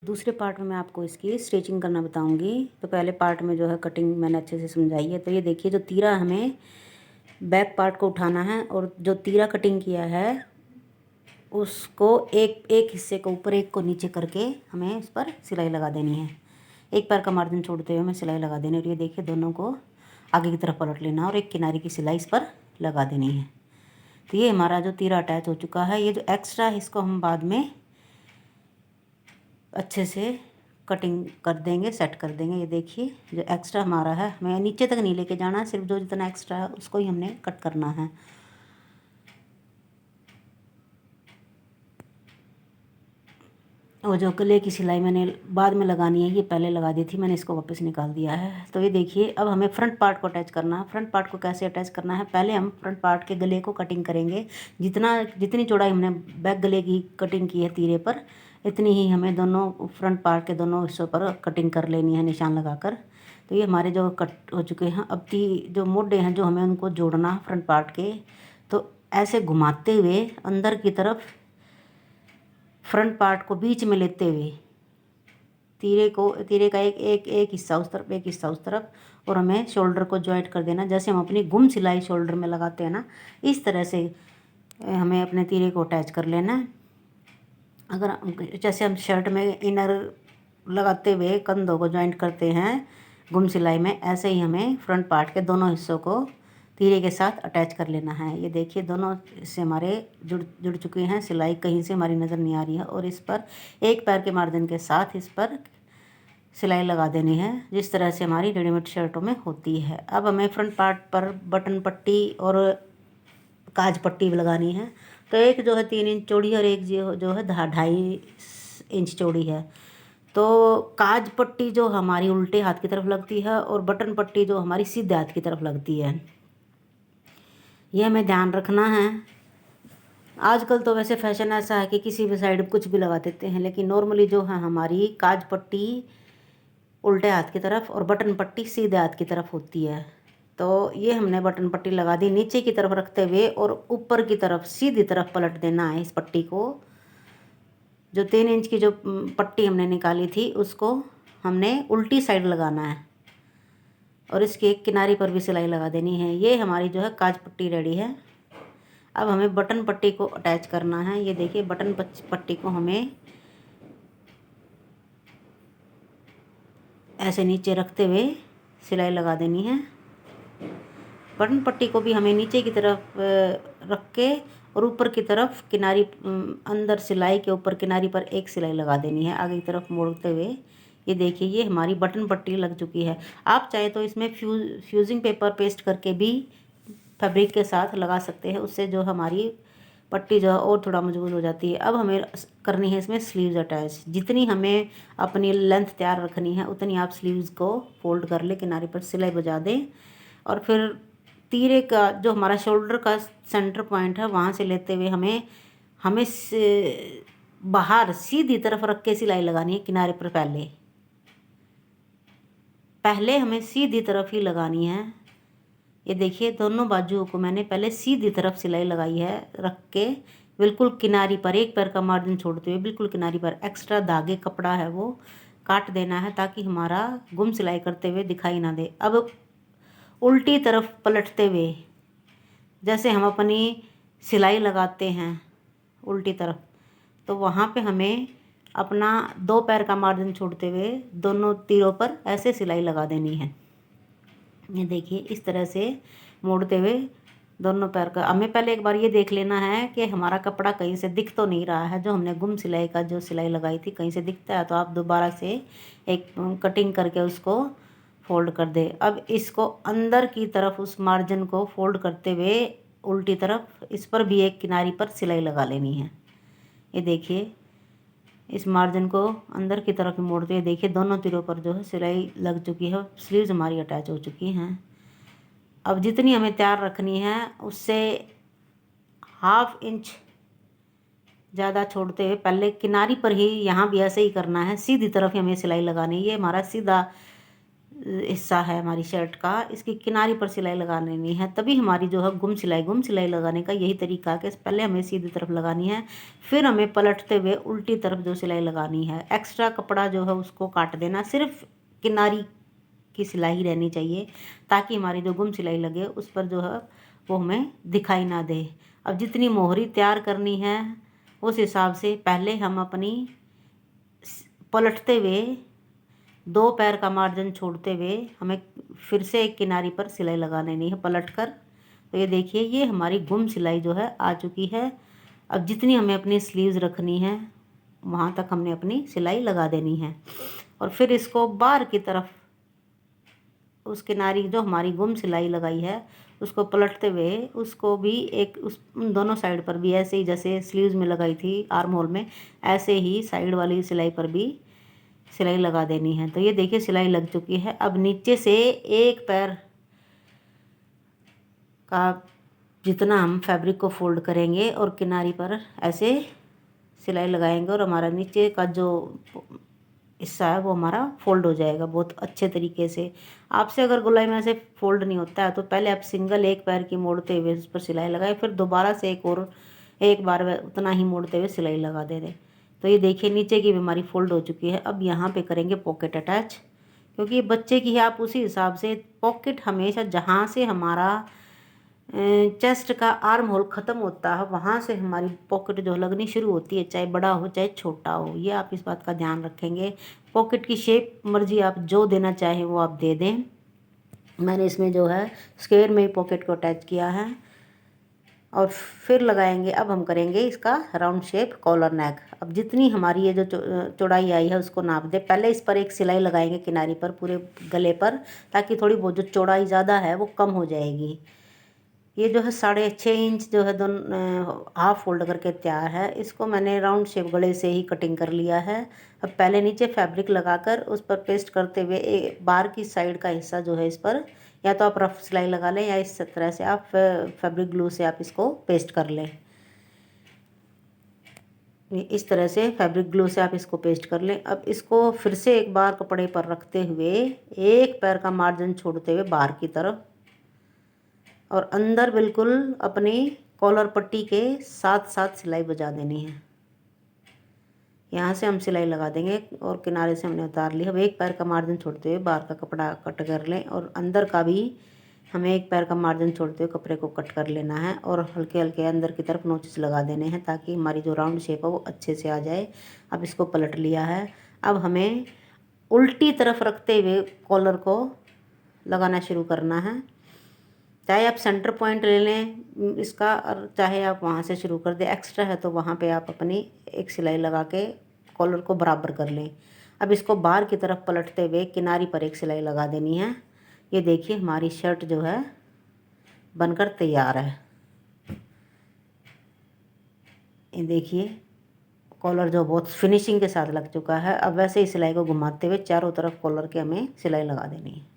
दूसरे पार्ट में मैं आपको इसकी स्टिचिंग करना बताऊंगी। तो पहले पार्ट में जो है कटिंग मैंने अच्छे से समझाई है। तो ये देखिए, जो तीरा हमें बैक पार्ट को उठाना है और जो तीरा कटिंग किया है उसको एक एक हिस्से को ऊपर, एक को नीचे करके हमें उस पर सिलाई लगा देनी है। एक पैर का मार्जिन छोड़ते हुए हमें सिलाई लगा देनी है। और ये देखिए, दोनों को आगे की तरफ पलट लेना और एक किनारे की सिलाई इस पर लगा देनी है। तो ये हमारा जो तीरा अटैच हो चुका है। ये जो एक्स्ट्रा है इसको हम बाद में अच्छे से कटिंग कर देंगे, सेट कर देंगे। ये देखिए, जो एक्स्ट्रा हमारा है हमें नीचे तक नहीं लेके जाना है, सिर्फ जो जितना एक्स्ट्रा है उसको ही हमने कट करना है। और जो गले की सिलाई मैंने बाद में लगानी है, ये पहले लगा दी थी मैंने, इसको वापस निकाल दिया है। तो ये देखिए, अब हमें फ्रंट पार्ट को अटैच करना है। फ्रंट पार्ट को कैसे अटैच करना है, पहले हम फ्रंट पार्ट के गले को कटिंग करेंगे। जितनी चौड़ाई हमने बैक गले की कटिंग की है तीरे पर, इतनी ही हमें दोनों फ्रंट पार्ट के दोनों हिस्सों पर कटिंग कर लेनी है निशान लगाकर। तो ये हमारे जो कट हो चुके हैं। अब जो मोड़े हैं जो हमें उनको जोड़ना फ्रंट पार्ट के, तो ऐसे घुमाते हुए अंदर की तरफ फ्रंट पार्ट को बीच में लेते हुए तीरे का एक हिस्सा उस तरफ, एक हिस्सा उस तरफ, और हमें शोल्डर को जॉइंट कर देना। जैसे हम अपनी गुम सिलाई शोल्डर में लगाते हैं ना, इस तरह से हमें अपने तीरे को अटैच कर लेना है। जैसे हम शर्ट में इनर लगाते हुए कंधों को जॉइंट करते हैं गुम सिलाई में, ऐसे ही हमें फ्रंट पार्ट के दोनों हिस्सों को तीरे के साथ अटैच कर लेना है। ये देखिए, दोनों हिस्से हमारे जुड़ चुके हैं। सिलाई कहीं से हमारी नज़र नहीं आ रही है। और इस पर एक पैर के मार्जिन के साथ इस पर सिलाई लगा देनी है, जिस तरह से हमारी रेडीमेड शर्टों में होती है। अब हमें फ्रंट पार्ट पर बटन पट्टी और काज पट्टी लगानी है। तो एक जो है 3 इंच चौड़ी और एक जो है 2.5 इंच चौड़ी है। तो काज पट्टी जो हमारी उल्टे हाथ की तरफ लगती है और बटन पट्टी जो हमारी सीधे हाथ की तरफ लगती है, ये हमें ध्यान रखना है। आजकल तो वैसे फैशन ऐसा है कि किसी भी साइड कुछ भी लगा देते हैं, लेकिन नॉर्मली जो है हमारी काज पट्टी उल्टे हाथ की तरफ और बटन पट्टी सीधे हाथ की तरफ होती है। तो ये हमने बटन पट्टी लगा दी नीचे की तरफ रखते हुए, और ऊपर की तरफ सीधी तरफ पलट देना है इस पट्टी को। जो 3 इंच की जो पट्टी हमने निकाली थी उसको हमने उल्टी साइड लगाना है, और इसके एक किनारे पर भी सिलाई लगा देनी है। ये हमारी जो है काज पट्टी रेडी है। अब हमें बटन पट्टी को अटैच करना है। ये देखिए, बटन पट्टी को हमें ऐसे नीचे रखते हुए सिलाई लगा देनी है। बटन पट्टी को भी हमें नीचे की तरफ रख के और ऊपर की तरफ किनारी, अंदर सिलाई के ऊपर किनारी पर एक सिलाई लगा देनी है आगे की तरफ मोड़ते हुए। ये देखिए, ये हमारी बटन पट्टी लग चुकी है। आप चाहे तो इसमें फ्यूजिंग पेपर पेस्ट करके भी फैब्रिक के साथ लगा सकते हैं, उससे जो हमारी पट्टी जो है और थोड़ा मजबूत हो जाती है। अब हमें करनी है इसमें स्लीव्स अटैच। जितनी हमें अपनी लेंथ तैयार रखनी है उतनी आप स्लीव्स को फोल्ड कर ले, किनारे पर सिलाई बजा दें, और फिर तीरे का जो हमारा शोल्डर का सेंटर पॉइंट है वहाँ से लेते हुए हमें बाहर सीधी तरफ रख के सिलाई लगानी है किनारे पर। पहले हमें सीधी तरफ ही लगानी है। ये देखिए, दोनों बाजुओं को मैंने पहले सीधी तरफ सिलाई लगाई है रख के, बिल्कुल किनारी पर एक पैर का मार्जिन छोड़ते हुए बिल्कुल किनारी पर एक्स्ट्रा धागे कपड़ा है वो काट देना है, ताकि हमारा गुम सिलाई करते हुए दिखाई ना दे। अब उल्टी तरफ पलटते हुए जैसे हम अपनी सिलाई लगाते हैं उल्टी तरफ, तो वहाँ पे हमें अपना 2 पैर का मार्जिन छोड़ते हुए दोनों तीरों पर ऐसे सिलाई लगा देनी है। ये देखिए, इस तरह से मोड़ते हुए दोनों पैर का हमें पहले एक बार ये देख लेना है कि हमारा कपड़ा कहीं से दिख तो नहीं रहा है। जो हमने गुम सिलाई का जो सिलाई लगाई थी कहीं से दिखता है तो आप दोबारा से एक कटिंग करके उसको फोल्ड कर दे। अब इसको अंदर की तरफ उस मार्जिन को फोल्ड करते हुए उल्टी तरफ इस पर भी एक किनारी पर सिलाई लगा लेनी है। ये देखिए, इस मार्जिन को अंदर की तरफ मोड़ते हुए देखिए दोनों तीरों पर जो है सिलाई लग चुकी है। स्लीव्स हमारी अटैच हो चुकी हैं। अब जितनी हमें तैयार रखनी है उससे 1/2 इंच ज़्यादा छोड़ते हुए पहले किनारी पर ही, यहाँ भी ऐसे ही करना है, सीधी तरफ ही हमें सिलाई लगानी है। ये हमारा सीधा हिस्सा है हमारी शर्ट का, इसकी किनारी पर सिलाई लगा लेनी है। तभी हमारी जो है गुम सिलाई लगाने का यही तरीका है कि पहले हमें सीधी तरफ लगानी है, फिर हमें पलटते हुए उल्टी तरफ जो सिलाई लगानी है। एक्स्ट्रा कपड़ा जो है उसको काट देना, सिर्फ किनारी की सिलाई रहनी चाहिए ताकि हमारी जो गुम सिलाई लगे उस पर जो है वो हमें दिखाई ना दे। अब जितनी मोहरी तैयार करनी है उस हिसाब से पहले हम अपनी पलटते हुए 2 पैर का मार्जिन छोड़ते हुए हमें फिर से एक किनारी पर सिलाई लगा लेनी है पलट कर। तो ये देखिए, ये हमारी गुम सिलाई जो है आ चुकी है। अब जितनी हमें अपनी स्लीव्स रखनी है वहाँ तक हमने अपनी सिलाई लगा देनी है और फिर इसको बाहर की तरफ उस किनारी जो हमारी गुम सिलाई लगाई है उसको पलटते हुए उसको भी एक उस दोनों साइड पर भी ऐसे ही जैसे स्लीव्स में लगाई थी आर्म होल में, ऐसे ही साइड वाली सिलाई पर भी सिलाई लगा देनी है। तो ये देखिए सिलाई लग चुकी है। अब नीचे से एक पैर का जितना हम फैब्रिक को फोल्ड करेंगे और किनारी पर ऐसे सिलाई लगाएंगे और हमारा नीचे का जो हिस्सा है वो हमारा फोल्ड हो जाएगा बहुत अच्छे तरीके से। आपसे अगर गोलाई में ऐसे फोल्ड नहीं होता है तो पहले आप सिंगल एक पैर की मोड़ते हुए उस पर सिलाई लगाएं, फिर दोबारा से एक बार उतना ही मोड़ते हुए सिलाई लगा दे दें। तो ये देखिए नीचे की भी हमारी फोल्ड हो चुकी है। अब यहाँ पे करेंगे पॉकेट अटैच, क्योंकि ये बच्चे की है आप उसी हिसाब से पॉकेट हमेशा जहाँ से हमारा चेस्ट का आर्म होल ख़त्म होता है वहाँ से हमारी पॉकेट जो लगनी शुरू होती है, चाहे बड़ा हो चाहे छोटा हो। ये आप इस बात का ध्यान रखेंगे। पॉकेट की शेप मर्जी आप जो देना चाहें वो आप दे दें। मैंने इसमें जो है स्क्वायर में ही पॉकेट को अटैच किया है और फिर लगाएंगे। अब हम करेंगे इसका राउंड शेप कॉलर नेक। अब जितनी हमारी ये जो चौड़ाई आई है उसको नाप दे। पहले इस पर एक सिलाई लगाएंगे किनारी पर पूरे गले पर, ताकि थोड़ी बहुत जो चौड़ाई ज़्यादा है वो कम हो जाएगी। ये जो है 6.5 इंच जो है दोनों हाफ फोल्ड करके तैयार है। इसको मैंने राउंड शेप गले से ही कटिंग कर लिया है। अब पहले नीचे फैब्रिक लगाकर उस पर पेस्ट करते हुए बाहर की साइड का हिस्सा जो है इस पर या तो आप रफ सिलाई लगा लें या इस तरह से आप फैब्रिक ग्लू से आप इसको पेस्ट कर लें। इस तरह से फैब्रिक ग्लू से आप इसको पेस्ट कर लें। अब इसको फिर से एक बार कपड़े पर रखते हुए एक पैर का मार्जिन छोड़ते हुए बाहर की तरफ और अंदर बिल्कुल अपनी कॉलर पट्टी के साथ साथ सिलाई बजा देनी है। यहाँ से हम सिलाई लगा देंगे और किनारे से हमने उतार लिया। अब एक पैर का मार्जिन छोड़ते हुए बाहर का कपड़ा कट कर लें और अंदर का भी हमें एक पैर का मार्जिन छोड़ते हुए कपड़े को कट कर लेना है और हल्के हल्के अंदर की तरफ नोचेस लगा देने हैं ताकि हमारी जो राउंड शेप है वो अच्छे से आ जाए। अब इसको पलट लिया है। अब हमें उल्टी तरफ रखते हुए कॉलर को लगाना शुरू करना है। चाहे आप सेंटर पॉइंट ले लें इसका और चाहे आप वहाँ से शुरू कर दें। एक्स्ट्रा है तो वहाँ पे आप अपनी एक सिलाई लगा के कॉलर को बराबर कर लें। अब इसको बाहर की तरफ पलटते हुए किनारी पर एक सिलाई लगा देनी है। ये देखिए हमारी शर्ट जो है बनकर तैयार है। ये देखिए कॉलर जो बहुत फिनिशिंग के साथ लग चुका है। अब वैसे ही सिलाई को घुमाते हुए चारों तरफ कॉलर के हमें सिलाई लगा देनी है।